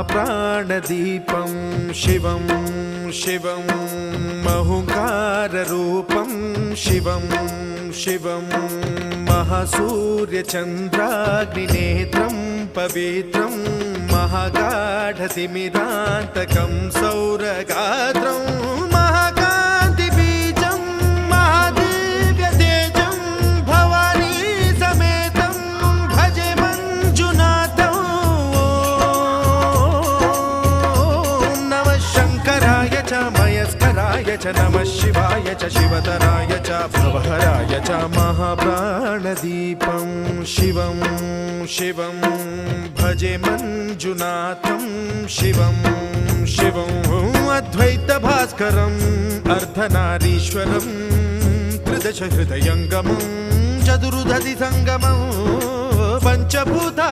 महाप्राणदीपं शिवं शिवं महुङ्काररूपं शिवं शिवं महासूर्यचन्द्राग्निनेत्रं पवित्रं महागाढतिमिरान्तकं सौरगात्रं महाकान्तिबीजं महादिव्यतेजं भवानी समेतं भजे मञ्जुनाथं। ॐ नमः शङ्कराय च मयस्कराय च नमः शिवाय च शिवतराय च भवहराय च महाप्राणदीपं शिवं शिवं भजे मञ्जुनाथं शिवं शिवं अद्वैतभास्करम् अर्धनारीश्वरं त्रिदश हृदयङ्गमं चतुर्दधि सङ्गमं पञ्चभूता